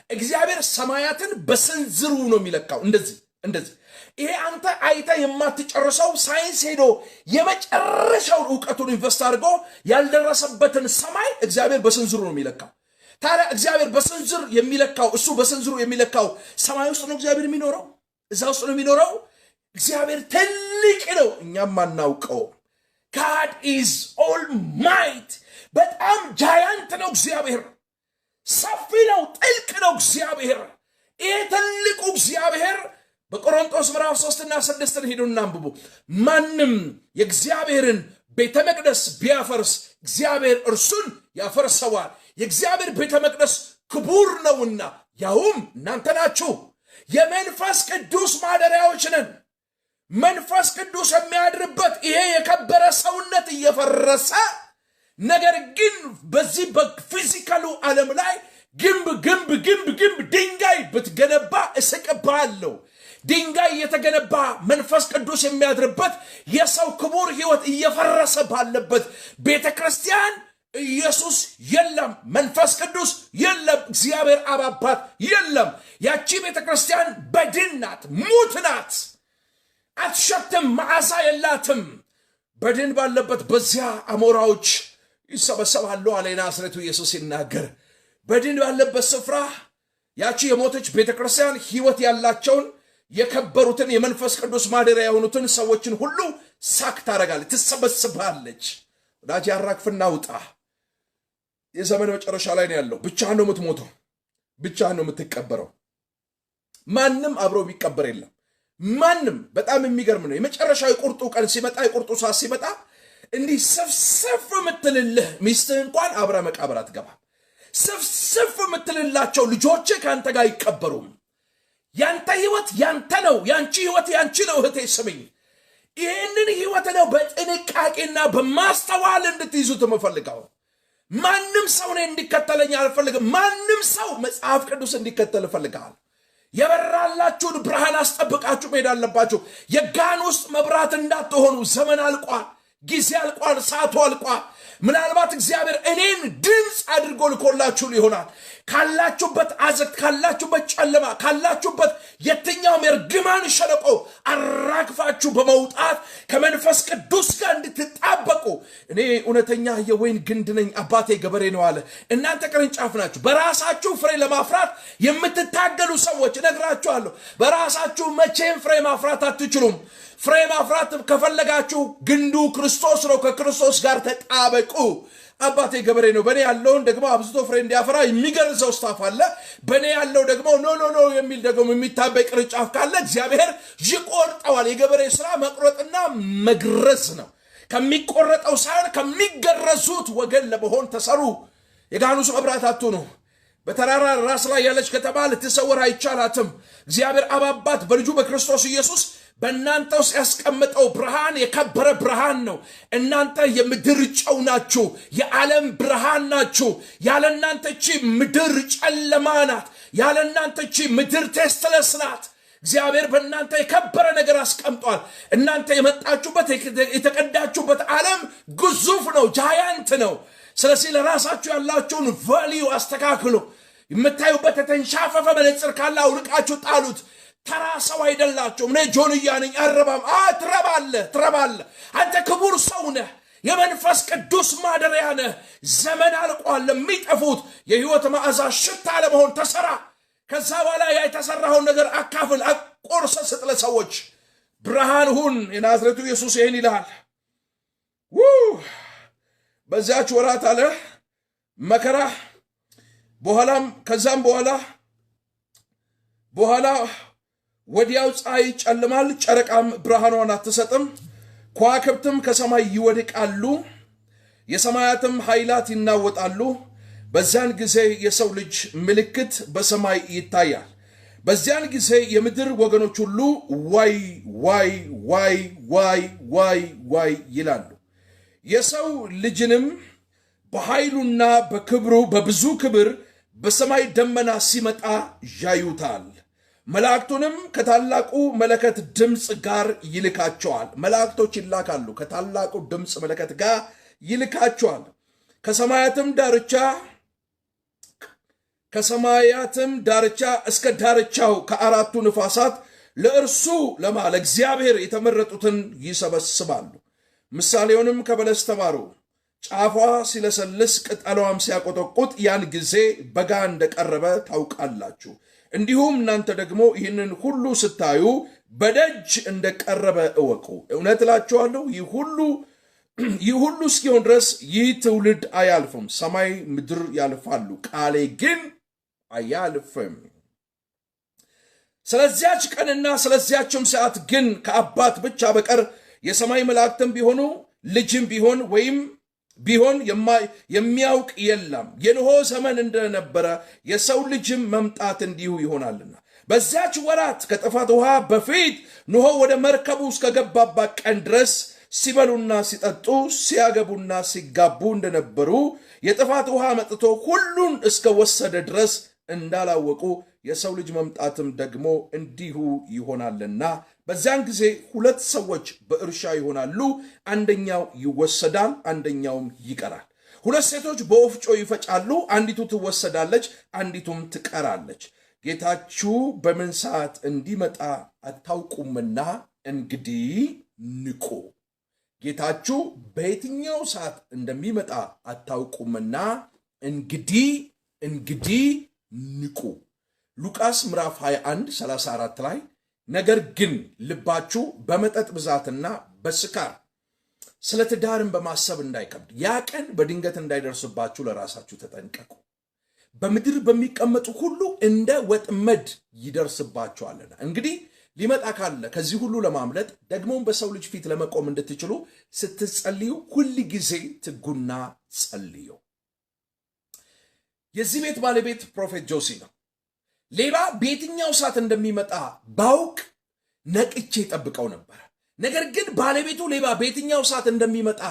እግዚአብሔር ሰማያትን በስንዝሩ ነው የሚለካው። እንደዚህ ይሄ አንተ አይተ የማትጨርሰው ሳይንስ ሄዶ የመጨረሻውን ዕውቀቱን ኢንቨስት አድርጎ ያልደረሰበትን ሰማይ እግዚአብሔር በስንዝሩ ነው የሚለካው። ታዲያ እግዚአብሔር በስንዝር የሚለካው እሱ በስንዝሩ የሚለካው ሰማይ ውስጥ ነው እግዚአብሔር የሚኖረው፣ እዛ ውስጥ ነው የሚኖረው። እግዚአብሔር ትልቅ ነው፣ እኛም አናውቀው። God is almighty። በጣም ጃያንት ነው እግዚአብሔር፣ ሰፊ ነው፣ ጥልቅ ነው እግዚአብሔር። ይሄ ትልቁ እግዚአብሔር በቆሮንቶስ ምዕራፍ 3 እና 6 ሄዱና አንብቡ። ማንም የእግዚአብሔርን ቤተ መቅደስ ቢያፈርስ እግዚአብሔር እርሱን ያፈርሰዋል። የእግዚአብሔር ቤተ መቅደስ ክቡር ነውና ያውም እናንተ ናችሁ። የመንፈስ ቅዱስ ማደሪያዎች ነን። መንፈስ ቅዱስ የሚያድርበት ይሄ የከበረ ሰውነት እየፈረሰ ነገር ግን በዚህ በፊዚካሉ ዓለም ላይ ግንብ ድንጋይ ብትገነባ እስቅብሃለሁ። ድንጋይ የተገነባ መንፈስ ቅዱስ የሚያድርበት የሰው ክቡር ሕይወት እየፈረሰ ባለበት ቤተክርስቲያን ኢየሱስ የለም፣ መንፈስ ቅዱስ የለም፣ እግዚአብሔር አብ አባት የለም። ያቺ ቤተክርስቲያን በድን ናት፣ ሙት ናት፣ አትሸትም፣ መዓዛ የላትም። በድን ባለበት በዚያ አሞራዎች ይሰበሰባሉ አለ ናዝሬቱ ኢየሱስ ሲናገር። በድን ባለበት ስፍራ ያቺ የሞተች ቤተክርስቲያን ሕይወት ያላቸውን የከበሩትን የመንፈስ ቅዱስ ማደሪያ የሆኑትን ሰዎችን ሁሉ ሳክ ታረጋለች፣ ትሰበስባለች። ወዳጅ ያራግፍና ውጣ። የዘመን መጨረሻ ላይ ነው ያለው። ብቻህን ነው የምትሞተው፣ ብቻህን ነው የምትቀበረው። ማንም አብሮ የሚቀበር የለም። ማንም። በጣም የሚገርም ነው። የመጨረሻው የቁርጡ ቀን ሲመጣ፣ የቁርጡ ሰዓት ሲመጣ እንዲህ ስፍስፍ የምትልልህ ሚስትህ እንኳን አብረ መቃብር አትገባም። ስፍስፍ የምትልላቸው ልጆች ከአንተ ጋር አይቀበሩም። ያንተ ህይወት ያንተ ነው፣ ያንቺ ህይወት ያንቺ ነው። እህቴ ስሚኝ፣ ይህንን ህይወት ነው በጥንቃቄና በማስተዋል እንድትይዙት የምፈልገው። ማንም ሰው እኔ እንዲከተለኝ አልፈልግም። ማንም ሰው መጽሐፍ ቅዱስ እንዲከተል እፈልጋለሁ። የበራላችሁን ብርሃን አስጠብቃችሁ መሄድ አለባችሁ። የጋን ውስጥ መብራት እንዳትሆኑ። ዘመን አልቋል፣ ጊዜ አልቋል፣ ሰዓቱ አልቋል። ምናልባት እግዚአብሔር እኔን ድምፅ አድርጎ ልኮላችሁ ይሆናል። ካላችሁበት አዘቅት፣ ካላችሁበት ጨለማ፣ ካላችሁበት የትኛውም የርግማን ሸለቆ አራግፋችሁ በመውጣት ከመንፈስ ቅዱስ ጋር እንድትጣበቁ። እኔ እውነተኛ የወይን ግንድ ነኝ፣ አባቴ ገበሬ ነው አለ። እናንተ ቅርንጫፍ ናችሁ። በራሳችሁ ፍሬ ለማፍራት የምትታገሉ ሰዎች እነግራችኋለሁ፣ በራሳችሁ መቼም ፍሬ ማፍራት አትችሉም። ፍሬ ማፍራት ከፈለጋችሁ ግንዱ ክርስቶስ ነው። ከክርስቶስ ጋር ተጣበቁ። አባቴ ገበሬ ነው። በእኔ ያለውን ደግሞ አብዝቶ ፍሬ እንዲያፈራ የሚገርዘው ስታፍ አለ። በእኔ ያለው ደግሞ ኖ የሚል ደግሞ የሚታበይ ቅርንጫፍ ካለ እግዚአብሔር ይቆርጠዋል። የገበሬ ስራ መቁረጥና መግረዝ ነው። ከሚቆረጠው ሳይሆን ከሚገረዙት ወገን ለመሆን ተሰሩ። የጋኑስ መብራት አትሁኑ። በተራራ ራስ ላይ ያለች ከተማ ልትሰወር አይቻላትም። እግዚአብሔር አብ አባት በልጁ በክርስቶስ ኢየሱስ በእናንተ ውስጥ ያስቀመጠው ብርሃን የከበረ ብርሃን ነው። እናንተ የምድር ጨው ናችሁ፣ የዓለም ብርሃን ናችሁ። ያለ እናንተ እቺ ምድር ጨለማ ናት። ያለ እናንተ እቺ ምድር ቴስትለስ ናት። እግዚአብሔር በእናንተ የከበረ ነገር አስቀምጧል። እናንተ የመጣችሁበት የተቀዳችሁበት ዓለም ግዙፍ ነው፣ ጃያንት ነው። ስለዚህ ለራሳችሁ ያላችሁን ቫልዩ አስተካክሉ። የምታዩበት የተንሻፈፈ መነጽር ካለ አውልቃችሁ ጣሉት። ተራ ሰው አይደላችሁም። እኔ ጆንያ ነኝ አረባም። ትረባለህ። አንተ ክቡር ሰው ነህ። የመንፈስ ቅዱስ ማደሪያ ነህ። ዘመን አልቋል። ለሚጠፉት የሕይወት መዓዛ ሽታ ለመሆን ተሰራ። ከዛ በኋላ ያ የተሰራውን ነገር አካፍል፣ አቆርሰ ስጥ ለሰዎች። ብርሃን ሁን። የናዝሬቱ ኢየሱስ ይህን ይልሃል። በዚያች ወራት አለ መከራ በኋላም ከዛም በኋላ ወዲያው ፀሐይ ጨልማል፣ ጨረቃም ብርሃኗን አትሰጥም፣ ከዋክብትም ከሰማይ ይወድቃሉ፣ የሰማያትም ኃይላት ይናወጣሉ። በዚያን ጊዜ የሰው ልጅ ምልክት በሰማይ ይታያል። በዚያን ጊዜ የምድር ወገኖች ሁሉ ዋይ ዋይ ዋይ ዋይ ዋይ ዋይ ይላሉ። የሰው ልጅንም በኃይሉና በክብሩ በብዙ ክብር በሰማይ ደመና ሲመጣ ያዩታል። መላእክቱንም ከታላቁ መለከት ድምፅ ጋር ይልካቸዋል። መላእክቶች ይላካሉ፣ ከታላቁ ድምፅ መለከት ጋር ይልካቸዋል። ከሰማያትም ዳርቻ እስከ ዳርቻው ከአራቱ ንፋሳት ለእርሱ ለእግዚአብሔር የተመረጡትን ይሰበስባሉ። ምሳሌውንም ከበለስ ተማሩ። ጫፏ ሲለሰልስ ቅጠሏም ሲያቆጠቁጥ ያን ጊዜ በጋ እንደቀረበ ታውቃላችሁ። እንዲሁም እናንተ ደግሞ ይህንን ሁሉ ስታዩ በደጅ እንደቀረበ እወቁ። እውነት እላችኋለሁ ይህ ሁሉ እስኪሆን ድረስ ይህ ትውልድ አያልፍም። ሰማይ ምድር ያልፋሉ፣ ቃሌ ግን አያልፍም። ስለዚያች ቀንና ስለዚያችም ሰዓት ግን ከአባት ብቻ በቀር የሰማይ መላእክትም ቢሆኑ ልጅም ቢሆን የሚያውቅ የለም። የኖኅ ዘመን እንደነበረ የሰው ልጅም መምጣት እንዲሁ ይሆናልና። በዚያች ወራት ከጥፋት ውሃ በፊት ኖኅ ወደ መርከቡ እስከገባባት ቀን ድረስ ሲበሉና ሲጠጡ ሲያገቡና ሲጋቡ እንደነበሩ የጥፋት ውሃ መጥቶ ሁሉን እስከወሰደ ድረስ እንዳላወቁ የሰው ልጅ መምጣትም ደግሞ እንዲሁ ይሆናልና። በዚያን ጊዜ ሁለት ሰዎች በእርሻ ይሆናሉ፣ አንደኛው ይወሰዳል፣ አንደኛውም ይቀራል። ሁለት ሴቶች በወፍጮ ይፈጫሉ፣ አንዲቱ ትወሰዳለች፣ አንዲቱም ትቀራለች። ጌታችሁ በምን ሰዓት እንዲመጣ አታውቁምና እንግዲህ ንቁ። ጌታችሁ በየትኛው ሰዓት እንደሚመጣ አታውቁምና እንግዲህ ንቁ። ሉቃስ ምዕራፍ 21 34 ላይ ነገር ግን ልባችሁ በመጠጥ ብዛትና በስካር ስለ ትዳርን በማሰብ እንዳይከብድ ያ ቀን በድንገት እንዳይደርስባችሁ ለራሳችሁ ተጠንቀቁ። በምድር በሚቀመጡ ሁሉ እንደ ወጥመድ ይደርስባችኋልና። እንግዲህ ሊመጣ ካለ ከዚህ ሁሉ ለማምለጥ ደግሞም በሰው ልጅ ፊት ለመቆም እንድትችሉ ስትጸልዩ ሁል ጊዜ ትጉና ጸልዩ። የዚህ ቤት ባለቤት ፕሮፌት ጆሲ ነው። ሌባ በየትኛው ሰዓት እንደሚመጣ ባውቅ ነቅቼ ጠብቀው ነበር። ነገር ግን ባለቤቱ ሌባ በየትኛው ሰዓት እንደሚመጣ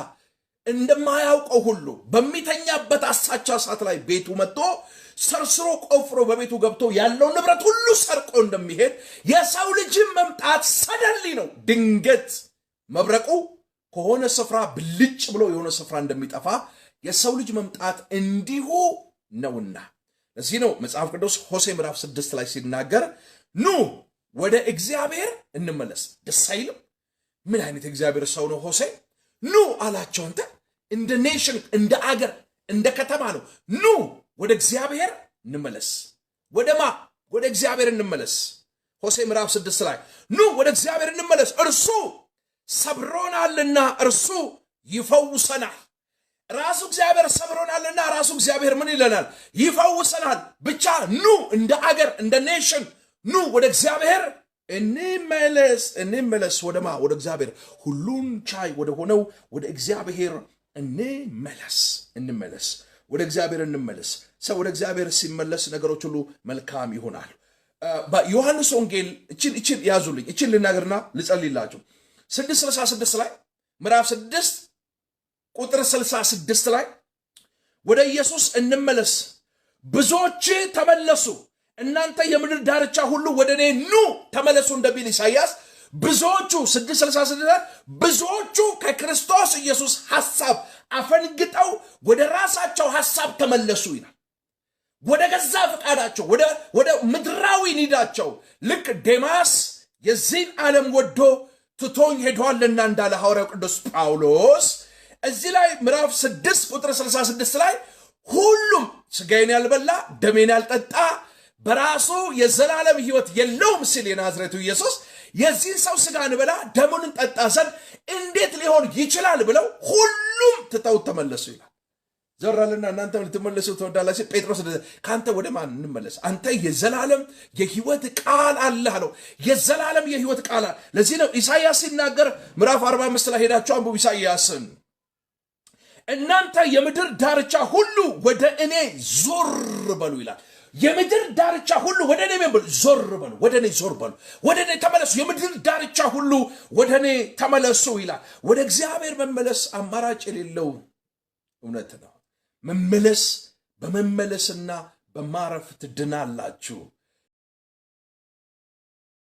እንደማያውቀው ሁሉ በሚተኛበት አሳቻ ሰዓት ላይ ቤቱ መጥቶ ሰርስሮ ቆፍሮ በቤቱ ገብቶ ያለው ንብረት ሁሉ ሰርቆ እንደሚሄድ የሰው ልጅም መምጣት ሰደሊ ነው። ድንገት መብረቁ ከሆነ ስፍራ ብልጭ ብሎ የሆነ ስፍራ እንደሚጠፋ የሰው ልጅ መምጣት እንዲሁ ነውና። ለዚህ ነው መጽሐፍ ቅዱስ ሆሴዕ ምዕራፍ 6 ላይ ሲናገር ኑ ወደ እግዚአብሔር እንመለስ። ደስ አይልም? ምን አይነት እግዚአብሔር ሰው ነው ሆሴዕ? ኑ አላቸው። አንተ እንደ ኔሽን እንደ አገር እንደ ከተማ ነው። ኑ ወደ እግዚአብሔር እንመለስ። ወደ እግዚአብሔር እንመለስ። ሆሴዕ ምዕራፍ 6 ላይ ኑ ወደ እግዚአብሔር እንመለስ፣ እርሱ ሰብሮናልና እርሱ ይፈውሰናል። ራሱ እግዚአብሔር ሰብሮናልና ራሱ እግዚአብሔር ምን ይለናል? ይፈውሰናል። ብቻ ኑ እንደ አገር እንደ ኔሽን ኑ ወደ እግዚአብሔር እንመለስ። ወደ እግዚአብሔር ሁሉን ቻይ ወደ ሆነው ወደ እግዚአብሔር እንመለስ። ወደ እግዚአብሔር እንመለስ። ሰው ወደ እግዚአብሔር ሲመለስ ነገሮች ሁሉ መልካም ይሆናል። በዮሐንስ ወንጌል እችን ያዙልኝ፣ እችን ልናገርና ልጸልይላችሁ። 6:66 ላይ ምዕራፍ 6 ቁጥር 66 ላይ ወደ ኢየሱስ እንመለስ፣ ብዙዎች ተመለሱ፣ እናንተ የምድር ዳርቻ ሁሉ ወደ እኔ ኑ ተመለሱ እንደሚል ኢሳይያስ ብዙዎቹ 6:66 ብዙዎቹ ከክርስቶስ ኢየሱስ ሐሳብ አፈንግጠው ወደ ራሳቸው ሐሳብ ተመለሱ ይላል። ወደ ገዛ ፈቃዳቸው ወደ ምድራዊ ኒዳቸው ልክ ዴማስ የዚህን ዓለም ወዶ ትቶኝ ሄዷልና እንዳለ ሐዋርያው ቅዱስ ጳውሎስ እዚህ ላይ ምዕራፍ 6 ቁጥር 66 ላይ ሁሉም ስጋዬን ያልበላ ደሜን ያልጠጣ በራሱ የዘላለም ሕይወት የለውም ሲል የናዝሬቱ ኢየሱስ የዚህን ሰው ሥጋ እንበላ ደሙን እንጠጣ ዘንድ እንዴት ሊሆን ይችላል ብለው ሁሉም ትተውት ተመለሱ ይላል። ዘራልና እናንተ ልትመለሱ ተወዳላችሁ። ጴጥሮስ ካንተ ወደ ማን እንመለስ? አንተ የዘላለም የሕይወት ቃል አለህ አለው። የዘላለም የሕይወት ቃል። ለዚህ ነው ኢሳይያስ ሲናገር ምዕራፍ 45 ላይ ሄዳችሁ አንብቡ ኢሳይያስን። እናንተ የምድር ዳርቻ ሁሉ ወደ እኔ ዞር በሉ ይላል። የምድር ዳርቻ ሁሉ ወደ እኔ ዞር በሉ፣ ወደ እኔ ዞር በሉ፣ ወደ እኔ ተመለሱ። የምድር ዳርቻ ሁሉ ወደ እኔ ተመለሱ ይላል። ወደ እግዚአብሔር መመለስ አማራጭ የሌለው እውነት ነው። መመለስ በመመለስና በማረፍ ትድናላችሁ።